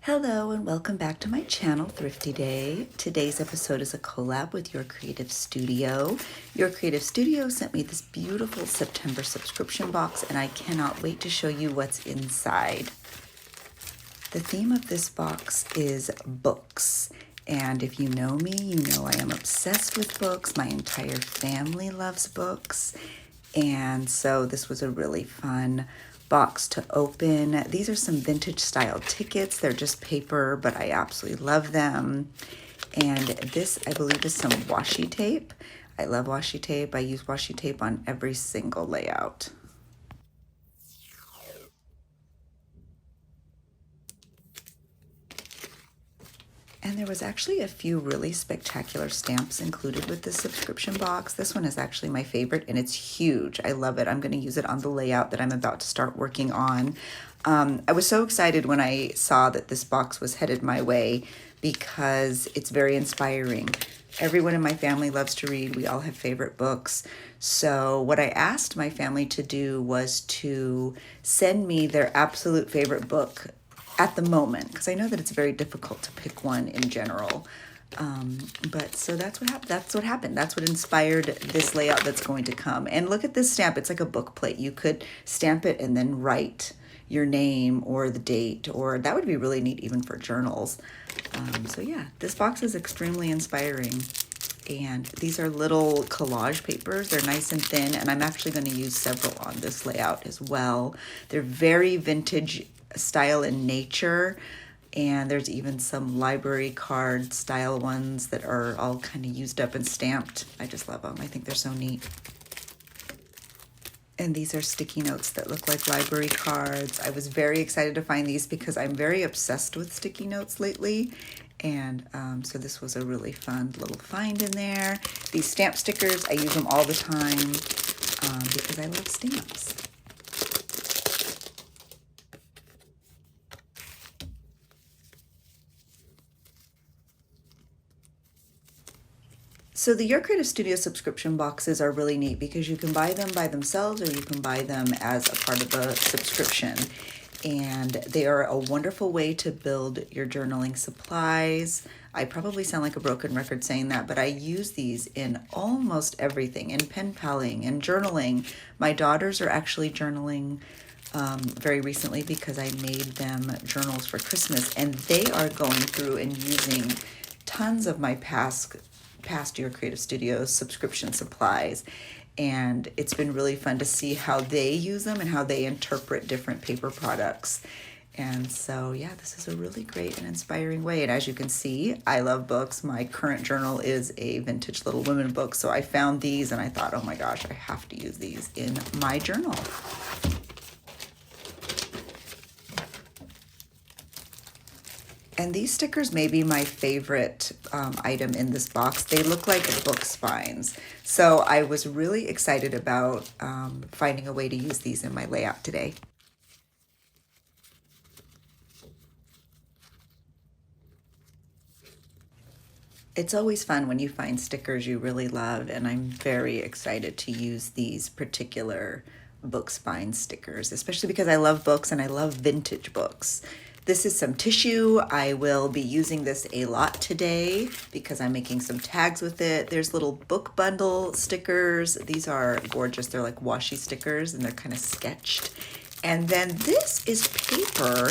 Hello and welcome back to my channel, Thrifty Day. Today's episode is a collab with Your Creative Studio. Your Creative Studio sent me this beautiful September subscription box and I cannot wait to show you what's inside. The theme of this box is books. And if you know me, you know I am obsessed with books. My entire family loves books. And so this was a really fun box to open. These are some vintage style tickets. They're just paper, but I absolutely love them. And this, I believe, is some washi tape. I love washi tape. I use washi tape on every single layout. And there was actually a few really spectacular stamps included with this subscription box. This one is actually my favorite and it's huge. I love it. I'm going to use it on the layout that I'm about to start working on. I was so excited when I saw that this box was headed my way because it's very inspiring. Everyone in my family loves to read. We all have favorite books. So what I asked my family to do was to send me their absolute favorite book at the moment, because I know that it's very difficult to pick one in general. But so that's what happened. That's what inspired this layout that's going to come. And look at this stamp. It's like a book plate. You could stamp it and then write your name or the date, or that would be really neat even for journals. So yeah, this box is extremely inspiring. And these are little collage papers. They're nice and thin, and I'm actually going to use several on this layout as well. They're very vintage style in nature, and there's even some library card style ones that are all kind of used up and stamped. I just love them. I think they're so neat. And these are sticky notes that look like library cards. I was very excited to find these because I'm very obsessed with sticky notes lately. And so this was a really fun little find in there. These stamp stickers, I use them all the time because I love stamps. So the Your Creative Studio subscription boxes are really neat because you can buy them by themselves or you can buy them as a part of a subscription. And they are a wonderful way to build your journaling supplies. I probably sound like a broken record saying that, but I use these in almost everything, in pen paling and journaling. My daughters are actually journaling very recently because I made them journals for Christmas, and they are going through and using tons of my past Your Creative Studio subscription supplies. And it's been really fun to see how they use them and how they interpret different paper products. And so, yeah, this is a really great and inspiring way. And as you can see, I love books. My current journal is a vintage Little Women book. So I found these and I thought, oh my gosh, I have to use these in my journal. And these stickers may be my favorite item in this box. They look like book spines. So I was really excited about finding a way to use these in my layout today. It's always fun when you find stickers you really love, and I'm very excited to use these particular book spine stickers, especially because I love books and I love vintage books. This is some tissue. I will be using this a lot today because I'm making some tags with it. There's little book bundle stickers. These are gorgeous. They're like washi stickers and they're kind of sketched. And then this is paper,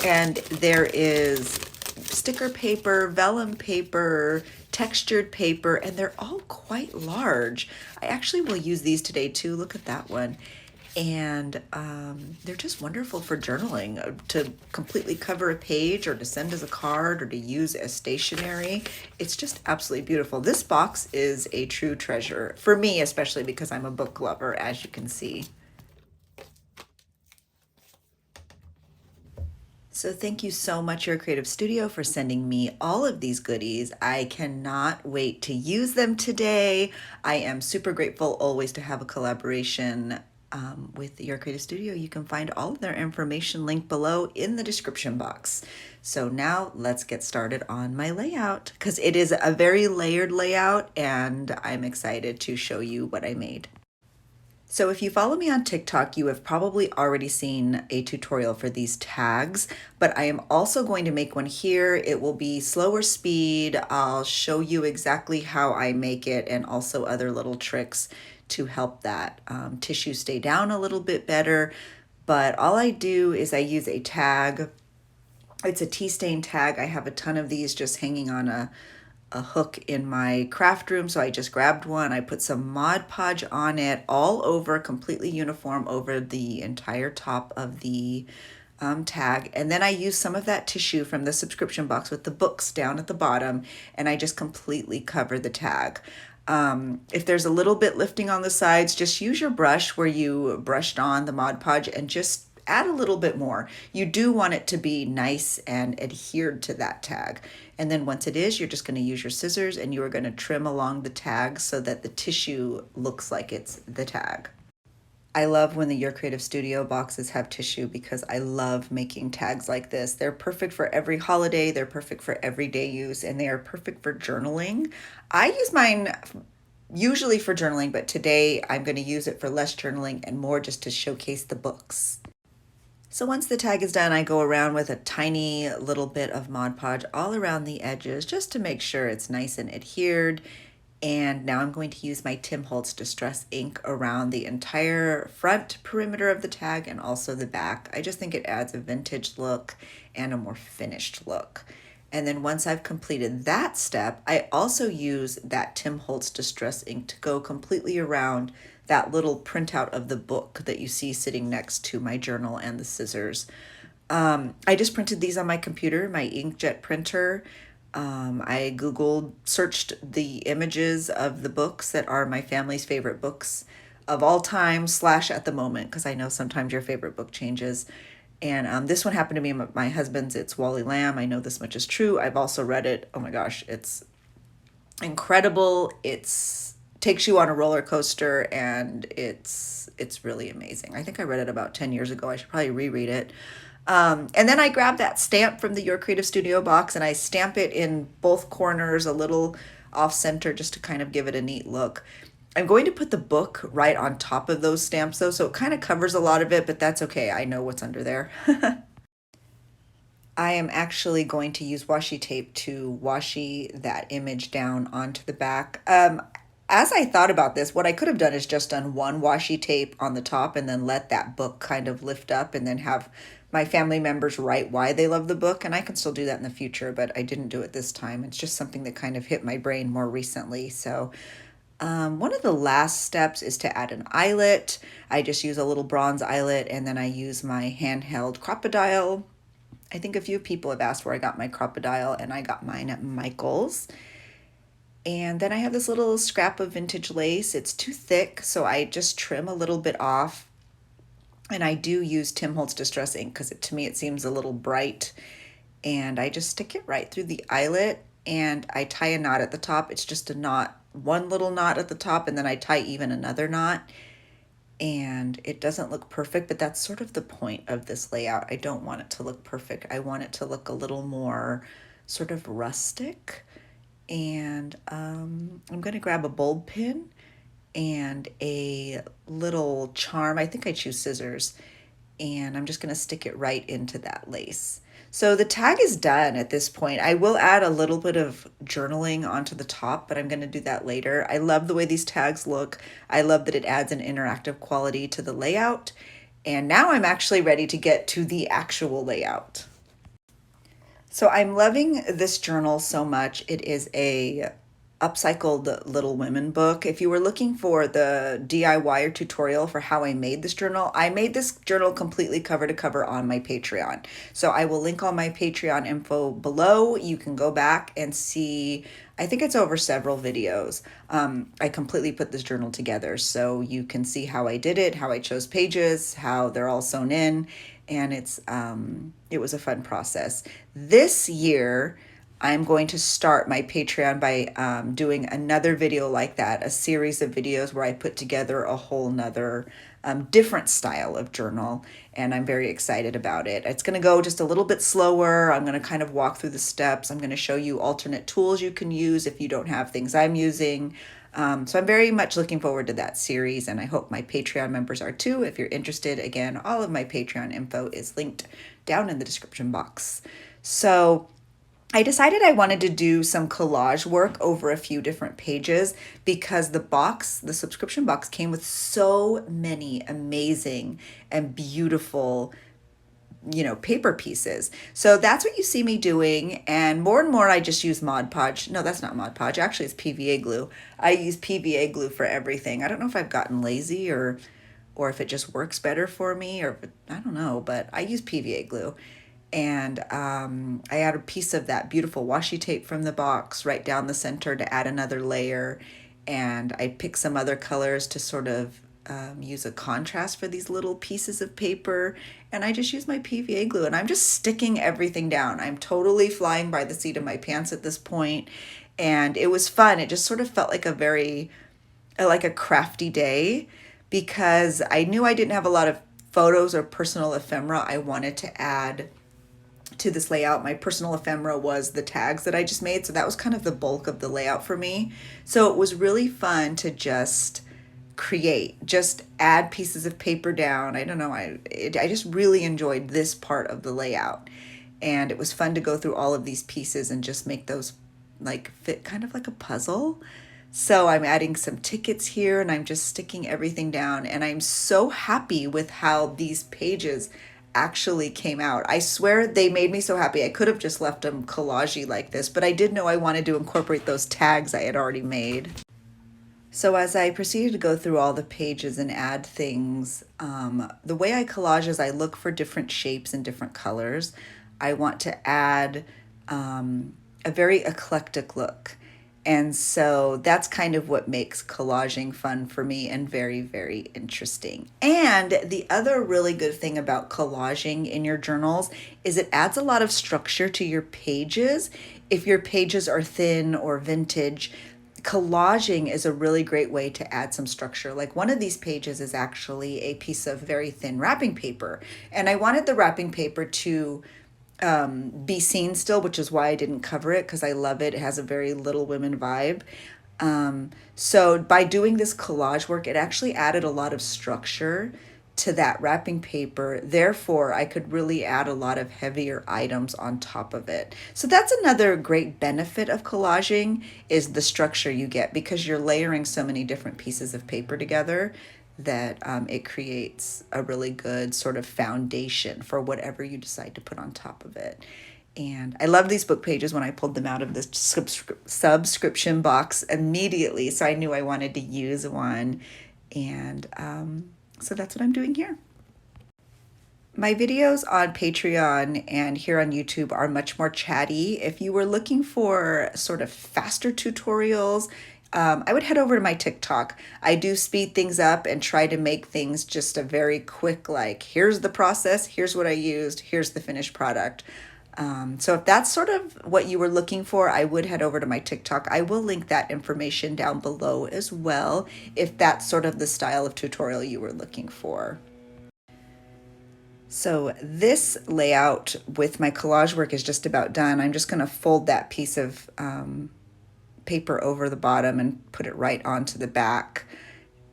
and there is sticker paper, vellum paper, textured paper, and they're all quite large. I actually will use these today too. Look at that one. And they're just wonderful for journaling, to completely cover a page or to send as a card or to use as stationery. It's just absolutely beautiful. This box is a true treasure for me, especially because I'm a book lover, as you can see. So thank you so much, Your Creative Studio, for sending me all of these goodies. I cannot wait to use them today. I am super grateful always to have a collaboration with Your Creative Studio. You can find all of their information linked below in the description box. So now let's get started on my layout because it is a very layered layout and I'm excited to show you what I made. So if you follow me on TikTok, you have probably already seen a tutorial for these tags, but I am also going to make one here. It will be slower speed. I'll show you exactly how I make it and also other little tricks to help that tissue stay down a little bit better. But all I do is I use a tag. It's a tea stain tag. I have a ton of these just hanging on a hook in my craft room, so I just grabbed one. I put some Mod Podge on it all over, completely uniform over the entire top of the tag, and then I use some of that tissue from the subscription box with the books down at the bottom, and I just completely cover the tag. If there's a little bit lifting on the sides, just use your brush where you brushed on the Mod Podge and just add a little bit more. You do want it to be nice and adhered to that tag. And then once it is, you're just going to use your scissors and you are going to trim along the tag so that the tissue looks like it's the tag. I love when the Your Creative Studio boxes have tissue because I love making tags like this. They're perfect for every holiday, they're perfect for everyday use, and they are perfect for journaling. I use mine usually for journaling, but today I'm going to use it for less journaling and more just to showcase the books. So once the tag is done, I go around with a tiny little bit of Mod Podge all around the edges just to make sure it's nice and adhered. And now I'm going to use my Tim Holtz Distress ink around the entire front perimeter of the tag and also the back. I just think it adds a vintage look and a more finished look. And then once I've completed that step, I also use that Tim Holtz Distress ink to go completely around that little printout of the book that you see sitting next to my journal and the scissors. I just printed these on my computer, my inkjet printer. I Googled, searched the images of the books that are my family's favorite books of all time / at the moment, because I know sometimes your favorite book changes. And this one happened to be my husband's. It's Wally Lamb. I know this much is true. I've also read it. Oh my gosh, it's incredible. It's takes you on a roller coaster, and it's really amazing. I think I read it about 10 years ago. I should probably reread it. And then I grab that stamp from the Your Creative Studio box and I stamp it in both corners, a little off center, just to kind of give it a neat look. I'm going to put the book right on top of those stamps though, so it kind of covers a lot of it, but that's okay. I know what's under there. I am actually going to use washi tape to washi that image down onto the back. As I thought about this, what I could have done is just done one washi tape on the top and then let that book kind of lift up and then have my family members write why they love the book. And I can still do that in the future, but I didn't do it this time. It's just something that kind of hit my brain more recently. So one of the last steps is to add an eyelet. I just use a little bronze eyelet and then I use my handheld crocodile. I think a few people have asked where I got my crocodile, and I got mine at Michael's. And then I have this little scrap of vintage lace. It's too thick, so I just trim a little bit off. And I do use Tim Holtz Distress ink because to me it seems a little bright. And I just stick it right through the eyelet and I tie a knot at the top. It's just a knot, one little knot at the top, and then I tie even another knot. And it doesn't look perfect, but that's sort of the point of this layout. I don't want it to look perfect. I want it to look a little more sort of rustic. And I'm going to grab a bulb pin and a little charm. I think I choose scissors, and I'm just going to stick it right into that lace. So the tag is done at this point. I will add a little bit of journaling onto the top, but I'm going to do that later. I love the way these tags look. I love that it adds an interactive quality to the layout. And now I'm actually ready to get to the actual layout. So I'm loving this journal so much. It is a upcycled Little Women book. If you were looking for the DIY or tutorial for how I made this journal, I made this journal completely cover to cover on my Patreon. So I will link all my Patreon info below. You can go back and see, I think it's over several videos. I completely put this journal together so you can see how I did it, how I chose pages, how they're all sewn in, and it was a fun process. This year, I'm going to start my Patreon by doing another video like that, a series of videos where I put together a whole nother different style of journal, and I'm very excited about it. It's going to go just a little bit slower. I'm going to kind of walk through the steps. I'm going to show you alternate tools you can use if you don't have things I'm using. So I'm very much looking forward to that series, and I hope my Patreon members are too. If you're interested, again, all of my Patreon info is linked down in the description box. So I decided I wanted to do some collage work over a few different pages because the subscription box came with so many amazing and beautiful, paper pieces. So that's what you see me doing. And more I just use Mod Podge. No, that's not Mod Podge. Actually, it's PVA glue. I use PVA glue for everything. I don't know if I've gotten lazy or if it just works better for me, or I don't know, but I use PVA glue. And I add a piece of that beautiful washi tape from the box right down the center to add another layer. And I pick some other colors to sort of use a contrast for these little pieces of paper. And I just use my PVA glue, and I'm just sticking everything down. I'm totally flying by the seat of my pants at this point. And it was fun. It just sort of felt like like a crafty day, because I knew I didn't have a lot of photos or personal ephemera I wanted to add to this layout. My personal ephemera was the tags that I just made, so that was kind of the bulk of the layout for me. So it was really fun to just just add pieces of paper down. I don't know, I just really enjoyed this part of the layout, and it was fun to go through all of these pieces and just make those like fit kind of like a puzzle. So I'm adding some tickets here, and I'm just sticking everything down, and I'm so happy with how these pages actually came out. I swear they made me so happy. I could have just left them collagey like this, but I did know I wanted to incorporate those tags I had already made. So as I proceeded to go through all the pages and add things, the way I collage is I look for different shapes and different colors. I want to add a very eclectic look. And so that's kind of what makes collaging fun for me and very, very interesting. And the other really good thing about collaging in your journals is it adds a lot of structure to your pages. If your pages are thin or vintage, collaging is a really great way to add some structure. Like one of these pages is actually a piece of very thin wrapping paper. And I wanted the wrapping paper to be seen still, which is why I didn't cover it, because I love it. It has a very Little Women vibe. So by doing this collage work, it actually added a lot of structure to that wrapping paper. Therefore, I could really add a lot of heavier items on top of it. So that's another great benefit of collaging, is the structure you get, because you're layering so many different pieces of paper together that it creates a really good sort of foundation for whatever you decide to put on top of it. And I love these book pages when I pulled them out of the subscription box immediately. So I knew I wanted to use one. And so that's what I'm doing here. My videos on Patreon and here on YouTube are much more chatty. If you were looking for sort of faster tutorials, I would head over to my TikTok. I do speed things up and try to make things just a very quick, like, here's the process, here's what I used, here's the finished product. So if that's sort of what you were looking for, I would head over to my TikTok. I will link that information down below as well, if that's sort of the style of tutorial you were looking for. So this layout with my collage work is just about done. I'm just going to fold that piece of paper over the bottom and put it right onto the back,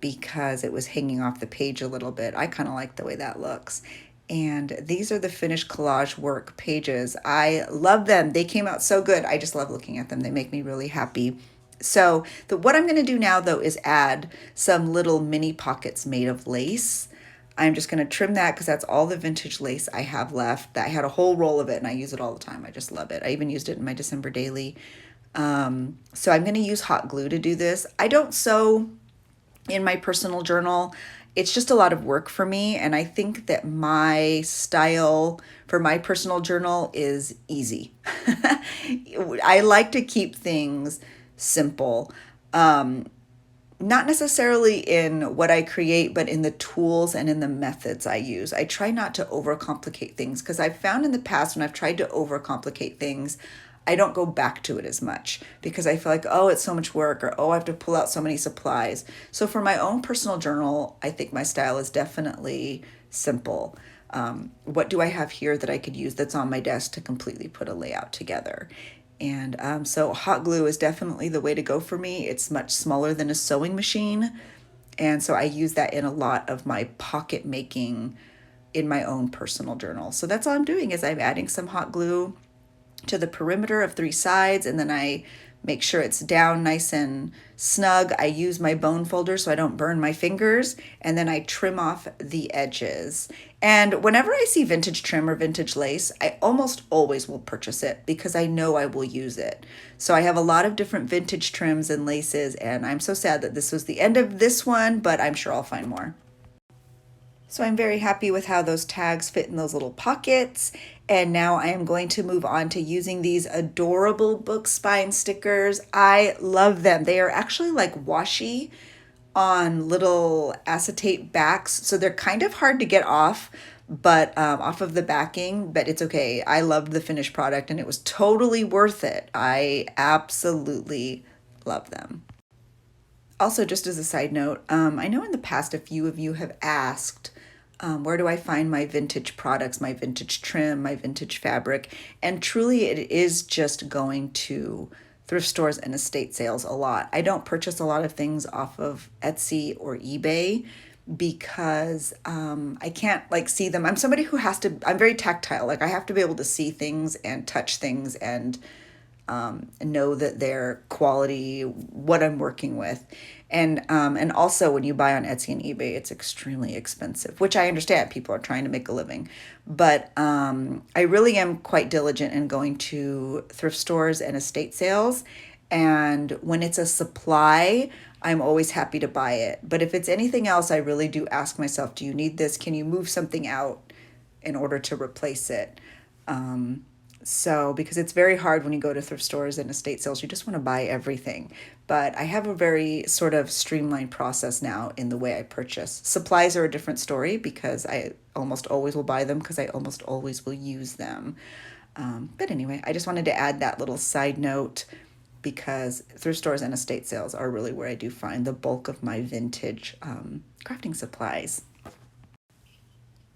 because it was hanging off the page a little bit. I kind of like the way that looks. And these are the finished collage work pages. I love them. They came out so good. I just love looking at them. They make me really happy. So what I'm going to do now, though, is add some little mini pockets made of lace. I'm just going to trim that because that's all the vintage lace I have left. I had a whole roll of it and I use it all the time. I just love it. I even used it in my December daily. So I'm going to use hot glue to do this. I don't sew in my personal journal. It's just a lot of work for me. And I think that my style for my personal journal is easy. I like to keep things simple. Not necessarily in what I create, but in the tools and in the methods I use. I try not to overcomplicate things, because I've found in the past when I've tried to overcomplicate things, I don't go back to it as much, because I feel like, oh, it's so much work, or oh, I have to pull out so many supplies. So for my own personal journal, I think my style is definitely simple. What do I have here that I could use that's on my desk to completely put a layout together? And so hot glue is definitely the way to go for me. It's much smaller than a sewing machine. And so I use that in a lot of my pocket making in my own personal journal. So that's all I'm doing is I'm adding some hot glue to the perimeter of 3 sides, and then I make sure it's down nice and snug. I use my bone folder so I don't burn my fingers, and then I trim off the edges. And whenever I see vintage trim or vintage lace, I almost always will purchase it because I know I will use it. So I have a lot of different vintage trims and laces, and I'm so sad that this was the end of this one, but I'm sure I'll find more. So I'm very happy with how those tags fit in those little pockets. And now I am going to move on to using these adorable book spine stickers. I love them. They are actually like washi on little acetate backs. So they're kind of hard to get off, but off of the backing, but it's okay. I loved the finished product and it was totally worth it. I absolutely love them. Also, just as a side note, I know in the past a few of you have asked, where do I find my vintage products, my vintage trim, my vintage fabric? And truly it is just going to thrift stores and estate sales a lot. I don't purchase a lot of things off of Etsy or eBay because I can't like see them. I'm somebody who I'm very tactile. Like I have to be able to see things and touch things and know that they're quality, what I'm working with. And also when you buy on Etsy and eBay, it's extremely expensive, which I understand. People are trying to make a living. But I really am quite diligent in going to thrift stores and estate sales. And when it's a supply, I'm always happy to buy it. But if it's anything else, I really do ask myself, do you need this? Can you move something out in order to replace it? So, because it's very hard when you go to thrift stores and estate sales, you just want to buy everything. But I have a very sort of streamlined process now in the way I purchase. Supplies are a different story because I almost always will buy them because I almost always will use them. But anyway, I just wanted to add that little side note because thrift stores and estate sales are really where I do find the bulk of my vintage crafting supplies.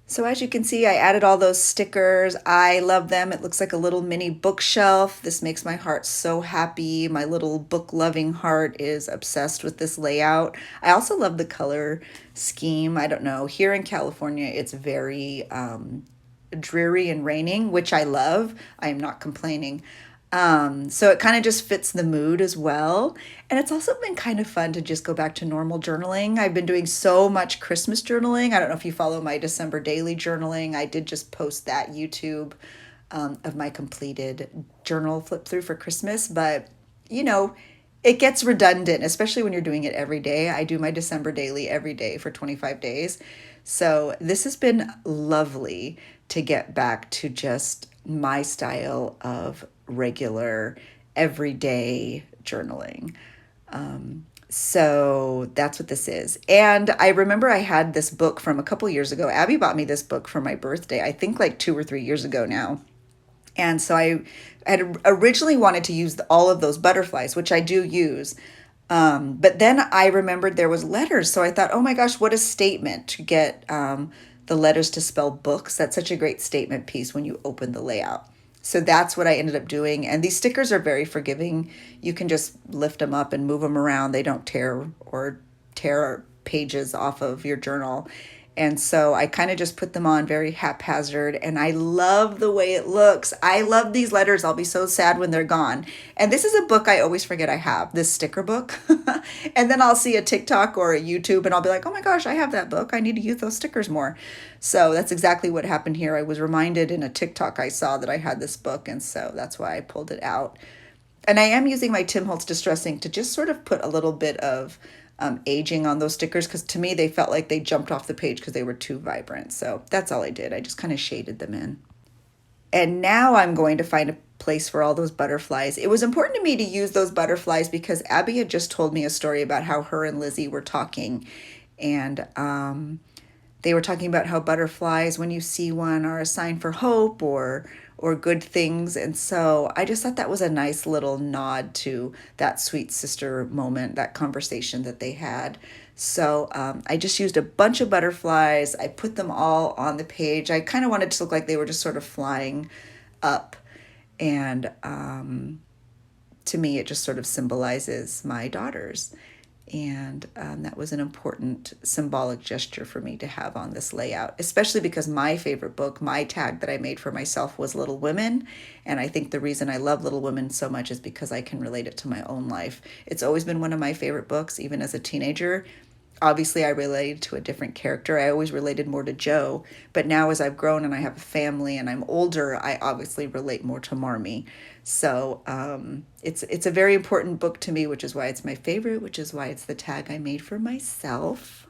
So as you can see, I added all those stickers. I love them. It looks like a little mini bookshelf. This makes my heart so happy. My little book-loving heart is obsessed with this layout. I also love the color scheme. I don't know. Here in California, it's very dreary and raining, which I love. I am not complaining. So it kind of just fits the mood as well. And it's also been kind of fun to just go back to normal journaling. I've been doing so much Christmas journaling. I don't know if you follow my December daily journaling. I did just post that YouTube of my completed journal flip through for Christmas, but you know, it gets redundant, especially when you're doing it every day. I do my December daily every day for 25 days. So this has been lovely to get back to just my style of regular, everyday journaling. So that's what this is. And I remember I had this book from a couple years ago. Abby bought me this book for my birthday, I think like 2 or 3 years ago now. And so I had originally wanted to use all of those butterflies, which I do use. But then I remembered there was letters. So I thought, oh my gosh, what a statement to get the letters to spell books. That's such a great statement piece when you open the layout. So that's what I ended up doing. And these stickers are very forgiving. You can just lift them up and move them around. They don't tear pages off of your journal. And so I kind of just put them on very haphazard, and I love the way it looks. I love these letters. I'll be so sad when they're gone. And this is a book I always forget I have, this sticker book. And then I'll see a TikTok or a YouTube and I'll be like, oh my gosh, I have that book. I need to use those stickers more. So that's exactly what happened here. I was reminded in a TikTok I saw that I had this book, and so that's why I pulled it out. And I am using my Tim Holtz Distress ink to just sort of put a little bit of aging on those stickers, because to me they felt like they jumped off the page because they were too vibrant. So that's all I did. I just kind of shaded them in. And now I'm going to find a place for all those butterflies. It was important to me to use those butterflies because Abby had just told me a story about how her and Lizzie were talking, and they were talking about how butterflies, when you see one, are a sign for hope or good things. And so I just thought that was a nice little nod to that sweet sister moment, that conversation that they had. So I just used a bunch of butterflies. I put them all on the page. I kind of wanted to look like they were just sort of flying up. And to me, it just sort of symbolizes my daughters. And that was an important symbolic gesture for me to have on this layout, especially because my favorite book, my tag that I made for myself, was Little Women. And I think the reason I love Little Women so much is because I can relate it to my own life. It's always been one of my favorite books, even as a teenager. Obviously, I related to a different character. I always related more to Joe. But now as I've grown and I have a family and I'm older, I obviously relate more to Marmee. So it's a very important book to me, which is why it's my favorite, which is why it's the tag I made for myself.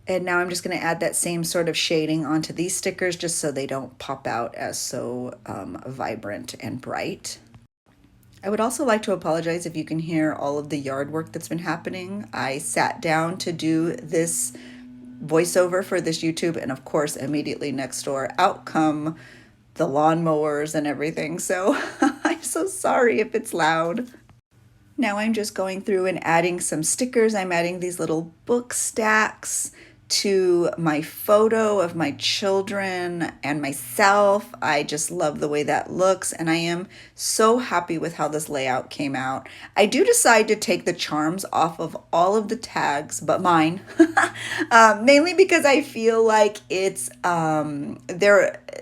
And now I'm just going to add that same sort of shading onto these stickers just so they don't pop out as so vibrant and bright. I would also like to apologize if you can hear all of the yard work that's been happening. I sat down to do this voiceover for this YouTube, and of course, immediately next door, out come the lawnmowers and everything. So I'm so sorry if it's loud. Now I'm just going through and adding some stickers. I'm adding these little book stacks to my photo of my children and myself. I just love the way that looks, and I am so happy with how this layout came out. I do decide to take the charms off of all of the tags but mine, mainly because I feel like it's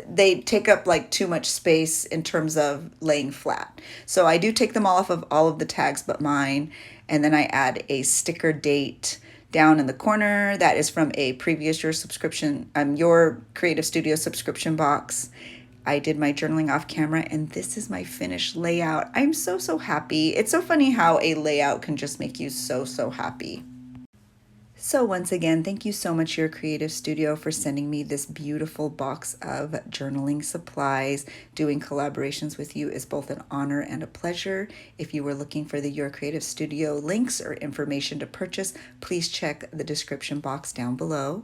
they take up like too much space in terms of laying flat. So I do take them off of all of the tags but mine, and then I add a sticker date down in the corner. That is from a previous Your Creative Studio subscription box. I did my journaling off camera, and this is my finished layout. I'm so happy. It's so funny how a layout can just make you so happy. So once again, thank you so much, Your Creative Studio, for sending me this beautiful box of journaling supplies. Doing collaborations with you is both an honor and a pleasure. If you were looking for the Your Creative Studio links or information to purchase, please check the description box down below.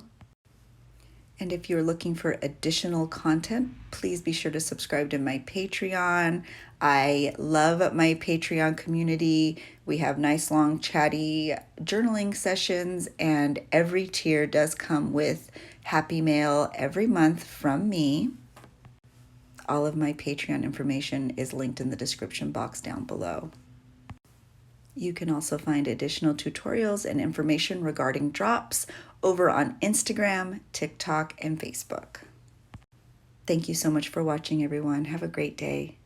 And if you're looking for additional content, please be sure to subscribe to my Patreon. I love my Patreon community. We have nice, long, chatty journaling sessions, and every tier does come with happy mail every month from me. All of my Patreon information is linked in the description box down below. You can also find additional tutorials and information regarding drops over on Instagram, TikTok, and Facebook. Thank you so much for watching, everyone. Have a great day.